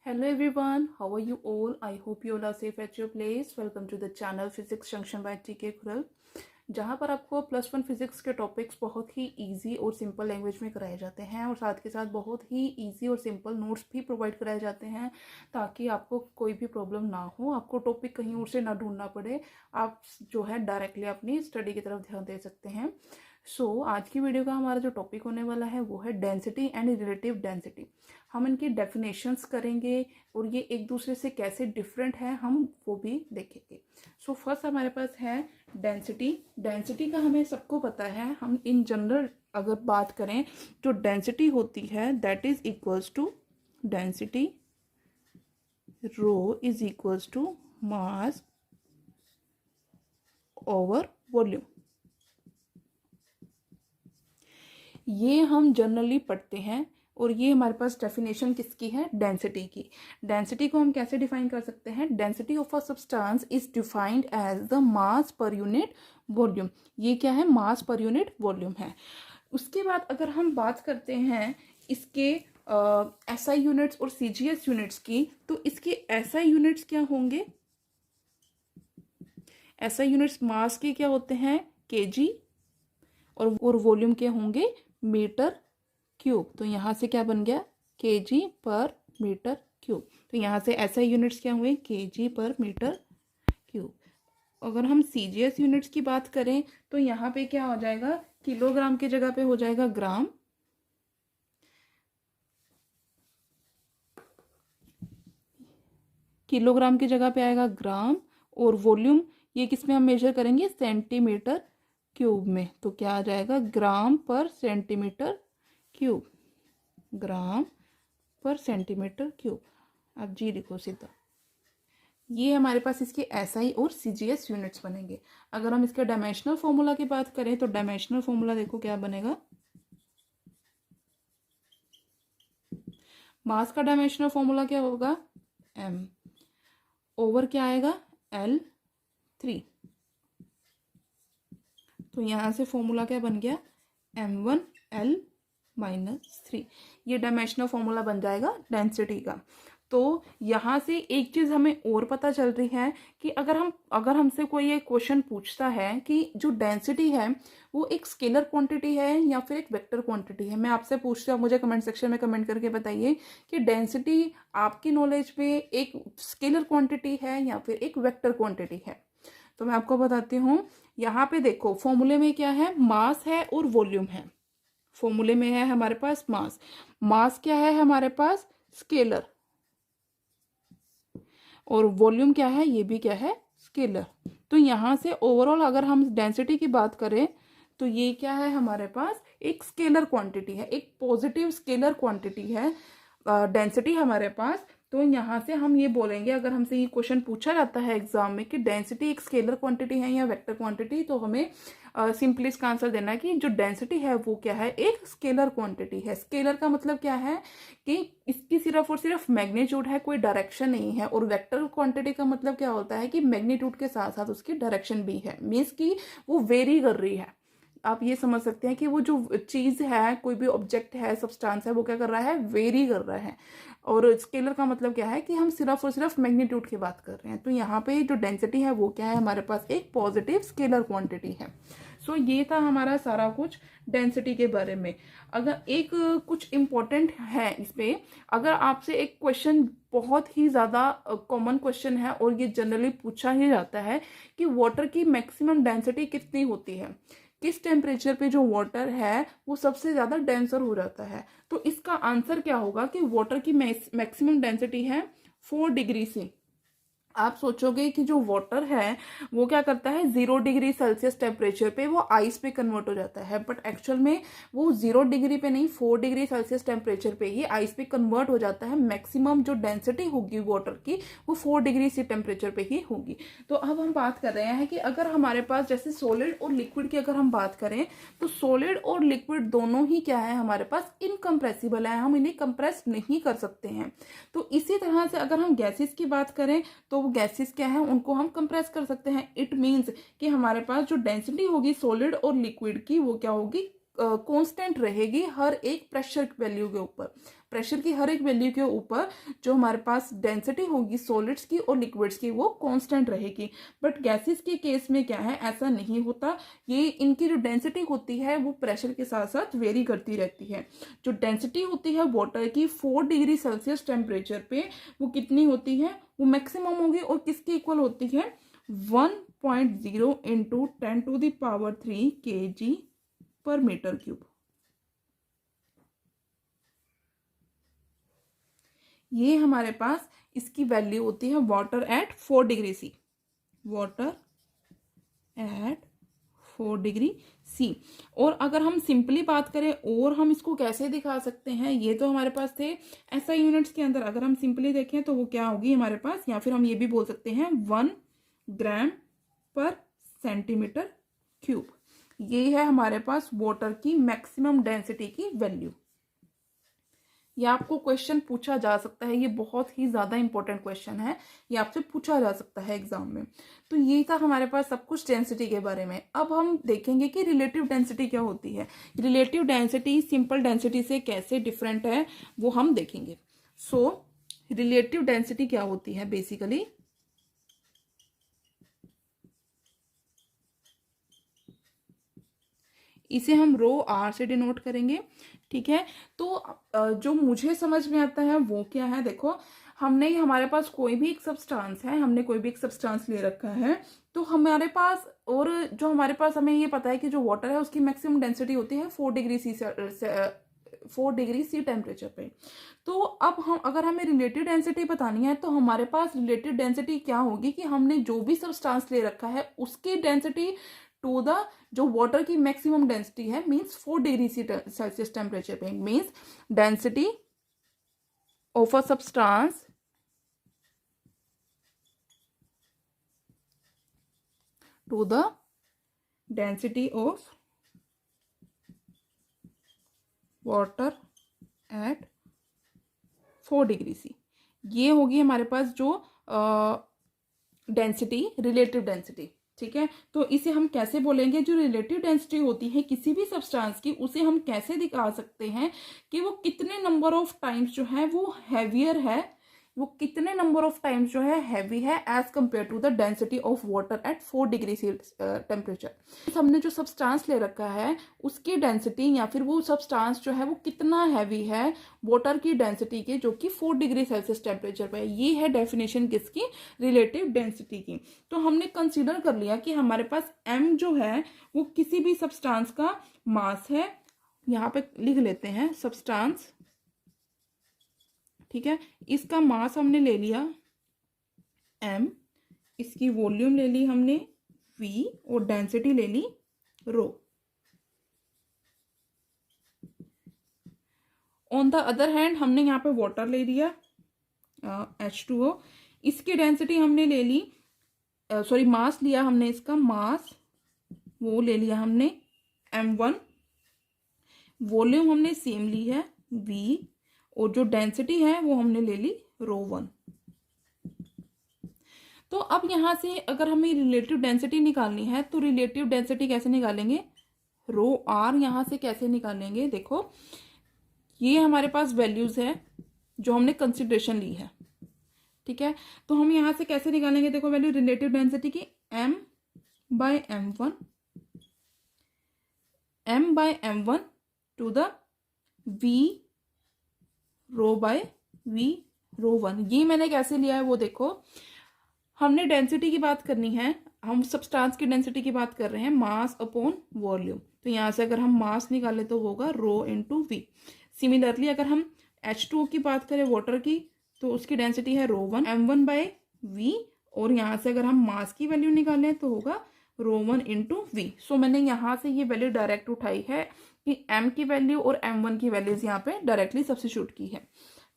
Hello everyone, how are you all? I hope you all are safe at your place. Welcome to the channel Physics Junction by TK खुरल, जहाँ पर आपको +1 physics के topics बहुत ही easy और simple language में कराए जाते हैं और साथ के साथ बहुत ही इजी और सिंपल नोट्स भी प्रोवाइड कराए जाते हैं ताकि आपको कोई भी प्रॉब्लम ना हो, आपको टॉपिक कहीं और से ना ढूंढना पड़े, आप जो है डायरेक्टली अपनी स्टडी की तरफ ध्यान दे सकते हैं। आज की वीडियो का हमारा जो टॉपिक होने वाला है वो है डेंसिटी एंड रिलेटिव डेंसिटी। हम इनकी डेफिनेशंस करेंगे और ये एक दूसरे से कैसे डिफरेंट है हम वो भी देखेंगे। फर्स्ट हमारे पास है डेंसिटी। डेंसिटी का हमें सबको पता है, हम इन जनरल अगर बात करें जो डेंसिटी होती है that is equals to density rho is equals to mass over volume. ये हम जनरली पढ़ते हैं और ये हमारे पास डेफिनेशन किसकी है? डेंसिटी की। डेंसिटी को हम कैसे डिफाइन कर सकते हैं? Density of a substance is defined as the mass per unit volume. ये क्या है? मास पर यूनिट वॉल्यूम है। उसके बाद अगर हम बात करते हैं इसके एसआई यूनिट्स और सीजीएस यूनिट्स की, तो इसके एसआई यूनिट्स क्या होंगे? एसआई यूनिट्स मास के क्या होते हैं? केजी, और वॉल्यूम के होंगे मीटर क्यूब। तो यहाँ से क्या बन गया? केजी पर मीटर क्यूब। तो यहाँ से एसआई यूनिट्स क्या हुए? केजी पर मीटर क्यूब। अगर हम सीजीएस यूनिट्स की बात करें तो यहाँ पे क्या हो जाएगा? किलोग्राम की जगह पे हो जाएगा ग्राम, किलोग्राम की जगह पे आएगा ग्राम, और वॉल्यूम ये किस में हम मेजर करेंगे? सेंटीमीटर क्यूब में। तो क्या आ जाएगा? ग्राम पर सेंटीमीटर क्यूब, ग्राम पर सेंटीमीटर क्यूब। अब जी लिखो सीधा। ये हमारे पास इसके एसआई और सीजीएस यूनिट्स बनेंगे। अगर हम इसके डायमेंशनल फॉर्मूला की बात करें तो डायमेंशनल फॉर्मूला देखो क्या बनेगा? मास का डायमेंशनल फॉर्मूला क्या होगा? एम ओवर क्या आएगा? L3। तो यहाँ से फॉर्मूला क्या बन गया? m1L-3। ये डायमेंशनल फॉर्मूला बन जाएगा डेंसिटी का। तो यहाँ से एक चीज़ हमें और पता चल रही है कि अगर हमसे कोई ये क्वेश्चन पूछता है कि जो डेंसिटी है वो एक स्केलर क्वांटिटी है या फिर एक वेक्टर क्वांटिटी है, मैं आपसे पूछती हूँ, मुझे कमेंट सेक्शन में कमेंट करके बताइए कि डेंसिटी आपकी नॉलेज में एक स्केलर क्वांटिटी है या फिर एक वेक्टर क्वांटिटी है। तो मैं आपको बताती हूँ, यहाँ पे देखो फॉर्मूले में क्या है? मास है और वॉल्यूम है। फॉर्मूले में है हमारे पास मास। मास क्या है हमारे पास? स्केलर। और वॉल्यूम क्या है? ये भी क्या है? स्केलर। तो यहाँ से ओवरऑल अगर हम डेंसिटी की बात करें तो ये क्या है हमारे पास? एक स्केलर क्वांटिटी है, एक पॉजिटिव स्केलर क्वांटिटी है डेंसिटी हमारे पास। तो यहाँ से हम ये बोलेंगे, अगर हमसे ये क्वेश्चन पूछा जाता है एग्जाम में कि डेंसिटी एक स्केलर क्वांटिटी है या वेक्टर क्वांटिटी, तो हमें सिंपली इसका आंसर देना है कि जो डेंसिटी है वो क्या है? एक स्केलर क्वांटिटी है। स्केलर का मतलब क्या है कि इसकी सिर्फ और सिर्फ मैग्नीट्यूड है, कोई डायरेक्शन नहीं है। और वेक्टर क्वांटिटी का मतलब क्या होता है कि मैग्नीट्यूड के साथ साथ उसकी डायरेक्शन भी है, मीन्स कि वो वेरी कर रही है। आप ये समझ सकते हैं कि वो जो चीज़ है, कोई भी ऑब्जेक्ट है, सब्सटेंस है, वो क्या कर रहा है? वेरी कर रहा है। और स्केलर का मतलब क्या है कि हम सिर्फ और सिर्फ मैग्नीट्यूड की बात कर रहे हैं। तो यहाँ पे जो डेंसिटी है वो क्या है हमारे पास? एक पॉजिटिव स्केलर क्वांटिटी है। ये था हमारा सारा कुछ डेंसिटी के बारे में। अगर एक कुछ इम्पोर्टेंट है इस पे, अगर आपसे एक क्वेश्चन बहुत ही ज़्यादा कॉमन क्वेश्चन है और ये जनरली पूछा ही जाता है कि वाटर की मैक्सिमम डेंसिटी कितनी होती है? किस टेम्परेचर पे जो वाटर है वो सबसे ज़्यादा डेंसर हो जाता है? तो इसका आंसर क्या होगा कि वाटर की मैक्सिमम डेंसिटी है 4 डिग्री से। आप सोचोगे कि जो वाटर है वो क्या करता है? 0 डिग्री सेल्सियस टेम्परेचर पे वो आइस पे कन्वर्ट हो जाता है, बट एक्चुअल में वो 0 डिग्री पे नहीं, 4 डिग्री सेल्सियस टेम्परेचर पे ही आइस पे कन्वर्ट हो जाता है। मैक्सिमम जो डेंसिटी होगी वाटर की वो 4 डिग्री से टेम्परेचर पे ही होगी। तो अब हम बात कर रहे हैं कि अगर हमारे पास जैसे सॉलिड और लिक्विड की अगर हम बात करें तो सॉलिड और लिक्विड दोनों ही क्या है हमारे पास? इनकम्प्रेसिबल है, हम इन्हें कंप्रेस नहीं कर सकते हैं। तो इसी तरह से अगर हम गैसेस की बात करें तो गैसेस क्या है? उनको हम कंप्रेस कर सकते हैं। इट मीन्स कि हमारे पास जो डेंसिटी होगी सॉलिड और लिक्विड की वो क्या होगी? कांस्टेंट रहेगी हर एक प्रेशर वैल्यू के ऊपर। प्रेशर की हर एक वैल्यू के ऊपर जो हमारे पास डेंसिटी होगी सॉलिड्स की और लिक्विड्स की वो कांस्टेंट रहेगी। बट गैसेस के केस में क्या है, ऐसा नहीं होता। ये इनकी जो डेंसिटी होती है वो प्रेशर के साथ साथ वेरी करती रहती है। जो डेंसिटी होती है वाटर की 4 डिग्री सेल्सियस टेम्परेचर पे वो कितनी होती है, वो मैक्सिमम होगी और किसके इक्वल होती है, 1.0 into 10⁻³ kg per metre cube. ये हमारे पास इसकी वैल्यू होती है water at 4 degree C, water at 4 degree C. और अगर हम सिंपली बात करें और हम इसको कैसे दिखा सकते हैं, ये तो हमारे पास थे एसआई यूनिट्स के अंदर। अगर हम सिंपली देखें तो वो क्या होगी हमारे पास, या फिर हम ये भी बोल सकते हैं 1 ग्राम पर सेंटीमीटर क्यूब। ये है हमारे पास वाटर की मैक्सिमम डेंसिटी की वैल्यू। ये आपको क्वेश्चन पूछा जा सकता है, ये बहुत ही ज़्यादा इंपॉर्टेंट क्वेश्चन है, ये आपसे पूछा जा सकता है एग्जाम में। तो ये था हमारे पास सब कुछ डेंसिटी के बारे में। अब हम देखेंगे कि रिलेटिव डेंसिटी क्या होती है। रिलेटिव डेंसिटी सिंपल डेंसिटी से कैसे डिफरेंट है वो हम देखेंगे। सो रिलेटिव डेंसिटी क्या होती है बेसिकली, इसे हम रो आर से डिनोट करेंगे, ठीक है। तो जो मुझे समझ में आता है वो क्या है, देखो हमने हमारे पास कोई भी एक सब्सटेंस है, हमने कोई भी एक सब्सटेंस ले रखा है, तो हमारे पास और जो हमारे पास हमें ये पता है कि जो वाटर है उसकी मैक्सिमम डेंसिटी होती है 4 डिग्री सी टेम्परेचर पे। तो अब हम अगर हमें रिलेटिव डेंसिटी बतानी है तो हमारे पास रिलेटिव डेंसिटी क्या होगी कि हमने जो भी सब्सटेंस ले रखा है उसकी डेंसिटी टू द जो वाटर की मैक्सिमम डेंसिटी है मीन्स 4 डिग्री सेल्सियस टेम्परेचर पे, means density of a substance to the density of water at 4 degree C. ये होगी हमारे पास जो डेंसिटी, रिलेटिव डेंसिटी, ठीक है। तो इसे हम कैसे बोलेंगे, जो रिलेटिव डेंसिटी होती है किसी भी सब्सटेंस की उसे हम कैसे दिखा सकते हैं कि वो कितने नंबर ऑफ टाइम्स जो है वो हैवियर है, वो कितने नंबर ऑफ टाइम्स जो है हैवी है as compared to the density of water at 4 degree temperature. हमने जो सब्सटेंस ले रखा है उसकी डेंसिटी या फिर वो सब्सटेंस जो है वो कितना हैवी है वाटर की डेंसिटी के, जो कि 4 डिग्री सेल्सियस टेम्परेचर पे है। ये है डेफिनेशन किसकी, रिलेटिव डेंसिटी की। तो हमने कंसीडर कर लिया कि हमारे पास m जो है वो किसी भी सब्सटेंस का मास है, यहाँ पे लिख लेते हैं सब्सटेंस, ठीक है। इसका मास हमने ले लिया m, इसकी वॉल्यूम ले ली हमने v और डेंसिटी ले ली रो। ऑन द अदर हैंड हमने यहाँ पे वाटर ले लिया H2O, इसकी डेंसिटी हमने ले ली, सॉरी मास लिया हमने, इसका मास वो ले लिया हमने m1, वॉल्यूम हमने सेम ली है v और जो डेंसिटी है वो हमने ले ली ρ1। तो अब यहां से अगर हमें रिलेटिव डेंसिटी निकालनी है तो रिलेटिव डेंसिटी कैसे निकालेंगे, ρr यहां से कैसे निकालेंगे, देखो ये हमारे पास वैल्यूज है जो हमने कंसिडरेशन ली है, ठीक है। तो हम यहां से कैसे निकालेंगे, देखो वैल्यू रिलेटिव डेंसिटी की m/m1 to the v ρ/v ρ1। ये मैंने कैसे लिया है वो देखो, हमने डेंसिटी की बात करनी है, हम सब्सटेंस की डेंसिटी की बात कर रहे हैं, मास अपॉन वॉल्यूम। तो यहाँ से अगर हम मास निकाले तो होगा ρ इंटू वी। सिमिलरली अगर हम H2O की बात करें वाटर की तो उसकी डेंसिटी है ρ1 m1/v और यहाँ से अगर हम मास की वैल्यू निकालें तो होगा ρ1 इंटू वी। सो मैंने यहाँ से ये वैल्यू डायरेक्ट उठाई है कि m की वैल्यू और m1 की वैल्यूज यहाँ पे डायरेक्टली सब्स्टिट्यूट की है,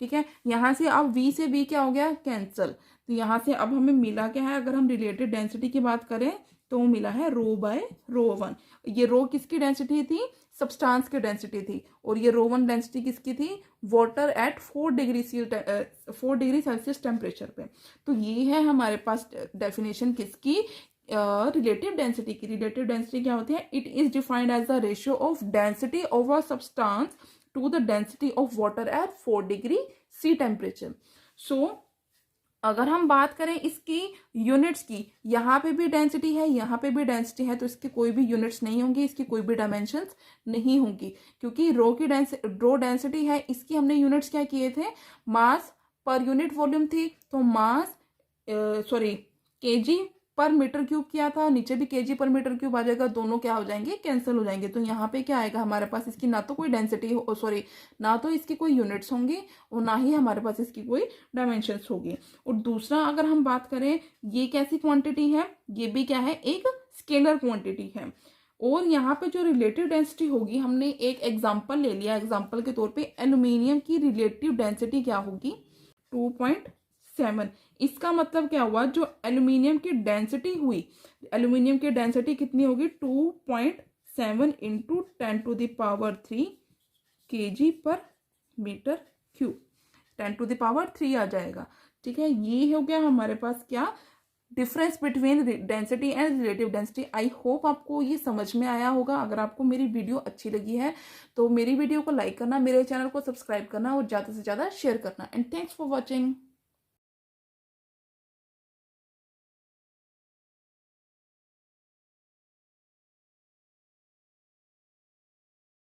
ठीक है। यहाँ से अब v से v क्या हो गया, कैंसल। तो यहाँ से अब हमें मिला क्या है, अगर हम रिलेटिव डेंसिटी की बात करें तो मिला है ρ/ρ1। ये रो किसकी डेंसिटी थी, सब्सटेंस की डेंसिटी थी, और ये ρ1 डेंसिटी किसकी थी, water at 4 degree Celsius temperature पे। तो ये है हमारे पास डेफिनेशन किसकी, रिलेटिव डेंसिटी की। रिलेटिव डेंसिटी क्या होती है, it is defined as the ratio of density of a substance to the density of water at 4 degree C temperature. So अगर हम बात करें इसकी यूनिट्स की, यहाँ पे भी डेंसिटी है, यहाँ पे भी डेंसिटी है, तो इसकी कोई भी यूनिट्स नहीं होंगी, इसकी कोई भी डायमेंशंस नहीं होंगी, क्योंकि रो डेंसिटी है, इसकी हमने यूनिट्स क्या किए थे, मास पर यूनिट वॉल्यूम थी, तो मास केजी पर मीटर क्यूब किया था, नीचे भी केजी पर मीटर क्यूब आ जाएगा, दोनों क्या हो जाएंगे, कैंसिल हो जाएंगे। तो यहाँ पे क्या आएगा हमारे पास, इसकी ना तो कोई डेंसिटी ना तो इसकी कोई यूनिट्स होंगी और ना ही हमारे पास इसकी कोई डायमेंशंस होगी। और दूसरा अगर हम बात करें, ये कैसी क्वांटिटी है, ये भी क्या है, एक स्केलर क्वांटिटी है। और यहाँ पे जो रिलेटिव डेंसिटी होगी, हमने एक एग्जाम्पल ले लिया, एग्जाम्पल के तौर पे एल्यूमिनियम की रिलेटिव डेंसिटी क्या होगी, 2.7। इसका मतलब क्या हुआ, जो एल्यूमिनियम की डेंसिटी हुई, एल्यूमिनियम की डेंसिटी कितनी होगी, 2.7 into 10⁻³ kg per metre cube, 10⁻³ आ जाएगा। ठीक है, ये हो गया हमारे पास क्या, difference between density and relative density. I hope आपको ये समझ में आया होगा। अगर आपको मेरी वीडियो अच्छी लगी है तो मेरी वीडियो को लाइक करना, मेरे चैनल को सब्सक्राइब करना और ज़्यादा से ज़्यादा शेयर करना। And thanks for watching.